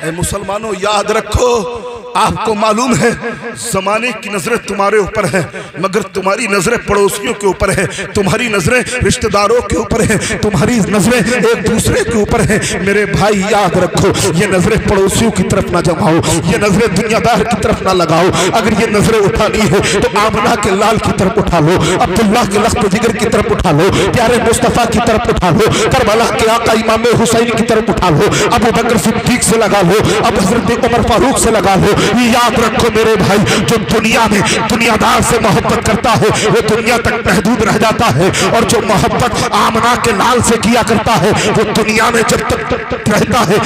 ऐ मुसलमानों याद रखो, आपको मालूम है जमाने की नजरें तुम्हारे ऊपर है, मगर तुम्हारी नजरें पड़ोसियों के ऊपर है, तुम्हारी नजरें रिश्तेदारों के ऊपर है, तुम्हारी नजरें एक दूसरे के ऊपर है। मेरे भाई याद रखो, ये नजरें पड़ोसियों की तरफ ना जमाओ, ये नजरें दुनियादार की तरफ ना लगाओ। अगर ये नजरें उठानी है तो आमना के लाल की तरफ उठा लो, अब्दुल्लाह के लख्त जिगर की तरफ उठा लो, प्यारे मुस्तफा की तरफ उठा लो, करबला के आका इमाम हुसैन की तरफ उठा लो, अबू बकर सिद्दीक से लगा लो, अब हजरत उमर फारूक से लगा लो। याद रखो मेरे भाई, जो दुनिया में दुनियादार से मोहब्बत करता है वो दुनिया तक महदूद रह जाता है, और जो मोहब्बत आमना के लाल से किया करता है वो दुनिया में जब तक रहता है,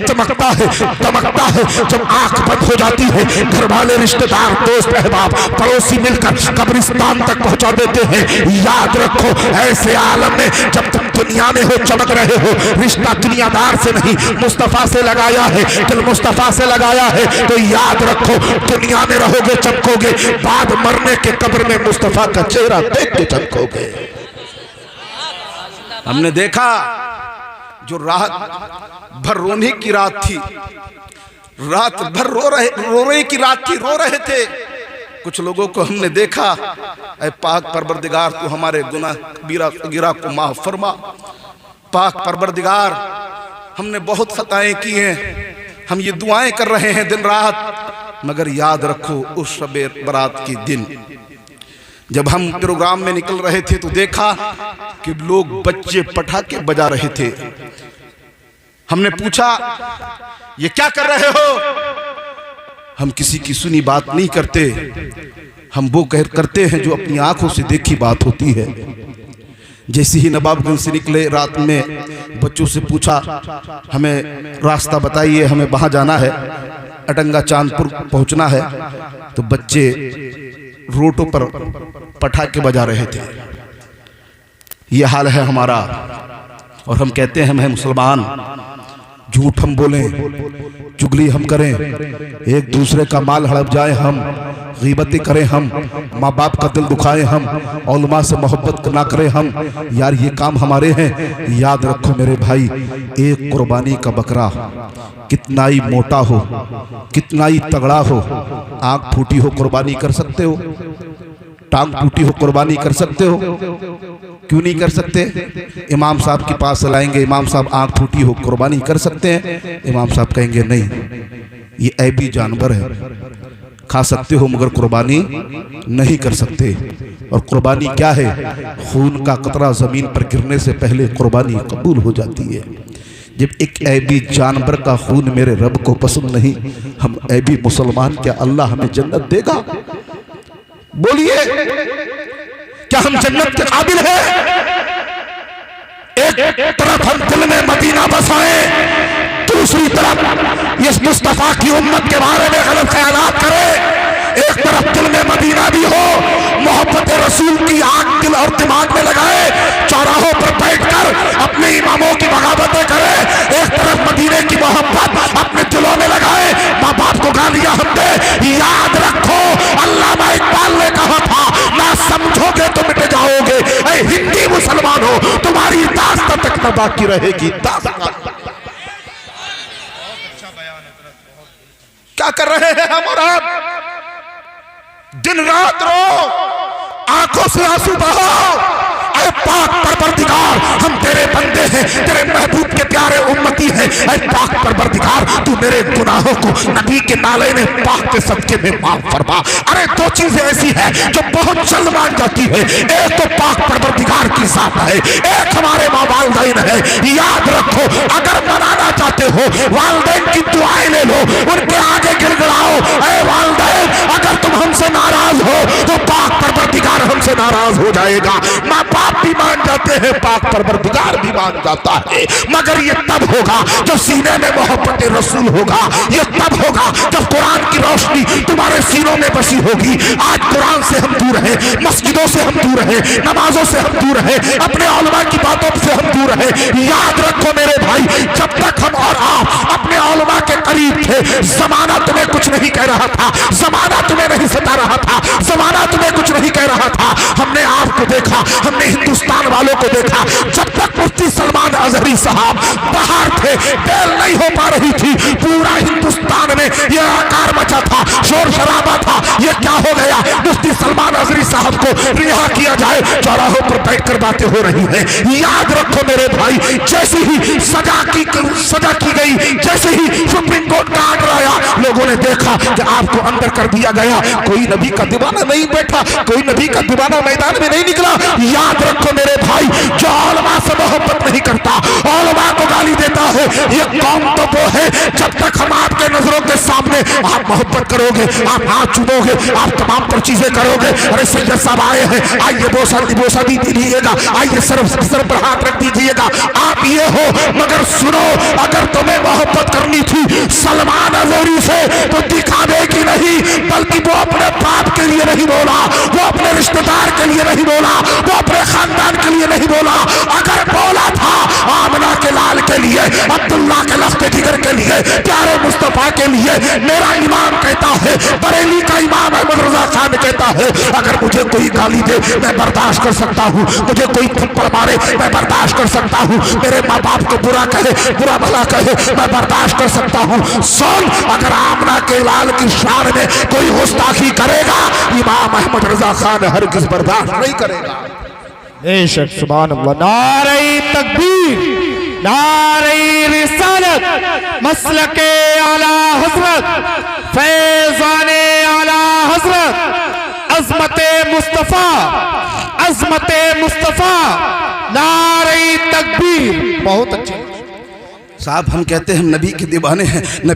चमकता है, दमकता है, जब आंख बंद हो जाती है घर वाले, रिश्तेदार, दोस्त, अहबाब, पड़ोसी मिलकर कब्रिस्तान तक पहुंचा देते हैं। याद रखो ऐसे आलम में जब तुम दुनिया में हो, चमक रहे हो, रिश्ता दुनियादार से नहीं मुस्तफा से लगाया है, दिल मुस्तफा से लगाया है, तो याद रखो दुनिया में रहोगे चमकोगे, बाद मरने के कब्र में मुस्तफा का चेहरा देख के चमकोगे। हमने देखा जो रात भर रोने की रात थी, रात भर रोने की रात थी, रो रहे थे। कुछ लोगों को हमने देखा, ऐ पाक परवरदिगार तू हमारे गुनाह गिरा को माफ फरमा। पाक परवरदिगार हमने बहुत खताएं की हैं, हम ये दुआएं कर रहे हैं दिन रात, मगर याद रखो उस शबे बरात के दिन जब हम प्रोग्राम में निकल रहे थे तो देखा कि लोग बच्चे पटाखे बजा रहे थे। हमने पूछा ये क्या कर रहे हो? हम किसी की सुनी बात नहीं करते, हम वो करते हैं जो अपनी आंखों से देखी बात होती है। जैसे ही नवाबगंज से निकले रात में बच्चों से पूछा हमें रास्ता बताइए, हमें वहां जाना है, अटंगा चांदपुर पहुंचना है, तो बच्चे रोडों पर पटाखे बजा रहे थे। ये हाल है हमारा, और हम कहते हैं मैं मुसलमान, झूठ हम बोलें, चुगली हम करें, एक दूसरे का माल हड़प जाए हम, गीबतें करें हम, माँ बाप का दिल दुखाएं हम, औलमा से मोहब्बत ना करें हम, यार ये काम हमारे हैं। याद रखो मेरे भाई, एक कुर्बानी का बकरा कितना ही मोटा हो, कितना ही तगड़ा हो, आंख फूटी हो कुर्बानी कर सकते हो? टांग टूटी हो कुर्बानी कर सकते हो? क्यों नहीं कर सकते? इमाम साहब के पास लाएंगे, इमाम साहब आंख फूटी हो कुर्बानी कर सकते हैं? इमाम साहब कहेंगे नहीं, ये ऐबी जानवर है, खा सकते हो मगर कुर्बानी नहीं कर सकते। और कुर्बानी क्या है? खून का कतरा जमीन पर गिरने से पहले कुर्बानी कबूल हो जाती है। जब एक ऐबी जानवर का खून मेरे रब को पसंद नहीं, हम ऐबी मुसलमान, क्या अल्लाह हमें जन्नत देगा? बोलिए, क्या हम जन्नत के काबिल हैं? एक तरफ हम दिल में मदीना बसाए, दूसरी तरफ इस मुस्तफा की उम्मत के बारे में गलत ख्यालात करें। एक तरफ दिल में मदीना भी हो, मोहब्बत रसूल की आग दिल और दिमाग में लगाए, चौराहों पर बैठकर अपने इमामों की बगावतें करे। एक तरफ मदीने की मोहब्बत अपने दिलों में लगाए, माँ बाप को गालियां हम दे। याद रखो अल्लामा इकबाल ने कहा था, ना समझोगे तो मिट जाओगे। ऐ हिंदी मुसलमान हो, तुम्हारी दास्तां तक न बाकी रहेगी। क्या कर रहे हैं हम और आप? दिन रात रो, आंखों से आंसू बहाओ। ऐ पाक परवरदिगार, हम तेरे बंदे हैं, तेरे महबूब के प्यारे उम्मती हैं। ऐ पाक परवरदिगार, तू मेरे गुनाहों को नबी के नाले में पाक के सदके में माफ फरमा। अरे दो चीजें ऐसी हैं जो बहुत जल्द मान जाती है, एक तो पाक परवरदिगार की जात है, एक हमारे माँ वालिदैन है। याद रखो, अगर मनाना चाहते हो वालिदैन की दुआएं ले लो, उनके आगे गिड़गिड़ाओ। ऐ वालिदैन, अगर तुम हमसे नाराज हो तो पाक परवरदिगार हमसे नाराज हो जाएगा। माँ बाप भी मान जाते हैं, पाक परवरदिगार भी मान जाता है, मगर ये तब होगा जब सीने में मोहब्बत रसूल होगा। ये तब होगा जब कुरान की रोशनी तुम्हारे सीनों में बसी होगी। आज कुरान से हम दूर हैं, मस्जिदों से हम दूर हैं, नमाजों से हम दूर हैं, अपने औलमा की बातों से हम दूर हैं। याद रखो मेरे भाई, जब तक हम और आप अपने औलमा के करीब थे, जमाना तुम्हें कुछ नहीं कह रहा था, जमाना तुम्हें नहीं सता रहा था, जमाना तुम्हें कुछ नहीं कह रहा था। हमने आपको देखा, हमने हिंदुस्तान वालों को देखा। जब तक मुफ्ती सलमान अजहरी साहब बाहर थे, बेल नहीं हो पा रही थी, क्या हो गया? मुफ्ती सलमान अजहरी साहब को रिहा किया जाए, चौराहों पर बैठकर बातें हो रही हैं। याद रखो मेरे भाई, जैसे ही सजा की गई, जैसे ही सुप्रीम कोर्ट का आर्डर आया, लोगों ने देखा कि आपको अंदर कर दिया गया। कोई नबी का दीवाना नहीं बैठा, कोई नबी का दीवाना मैदान में नहीं निकला। याद रखो मेरे भाई, जो औलमा से मोहब्बत नहीं करता, औलमा को गाली देता है, ये कौम तो वो है, जब तक हम आपके नजरों के सामने आप मोहब्बत करोगे, आप हाथ चूमोगे, आप तमाम पर चीजें करोगे। अरे सैयद साहब आए हैं, आइए बोसा दीजिएगा, आइए सर पर हाथ रख दीजिएगा। आप ये हो, मगर सुनो, अगर तुम्हें मोहब्बत करनी थी सलमान अजहरी से तो दिखावे की नहीं, बल्कि वो अपने बाप के लिए नहीं बोला, वो अपने रिश्तेदार के लिए नहीं बोला, वो अपने खानदान के लिए नहीं बोला। अगर बोला था आमना के लाल के लिए, अब्दुल्ला के लफ्ते जिगर के लिए, प्यारे मुस्तफा के लिए, मेरा इमाम कहता है, बरेली का इमाम अहमद रजा खान कहता है, अगर मुझे कोई गाली दे मैं बर्दाश्त कर सकता हूँ, मुझे कोई थप्पड़ मारे मैं बर्दाश्त कर सकता हूँ, मेरे माँ बाप को बुरा कहे, बुरा भला कहे, मैं बर्दाश्त कर सकता हूँ। सुन, अगर आमना के लाल की शान में कोई गुस्ताखी करेगा, इमाम अहमद रजा खान हरगिज़ बर्दाश्त नहीं करेगा। बेशक, सुभान अल्लाह। नारे तकबीर, नारे रिसालत, मसलके आला हजरत, फैज़ाने आला हजरत, अज़मते मुस्तफ़ा, अज़मते मुस्तफ़ा, नारे तकबीर। बहुत अच्छे साहब, हम कहते हैं हम नबी के दीवाने हैं।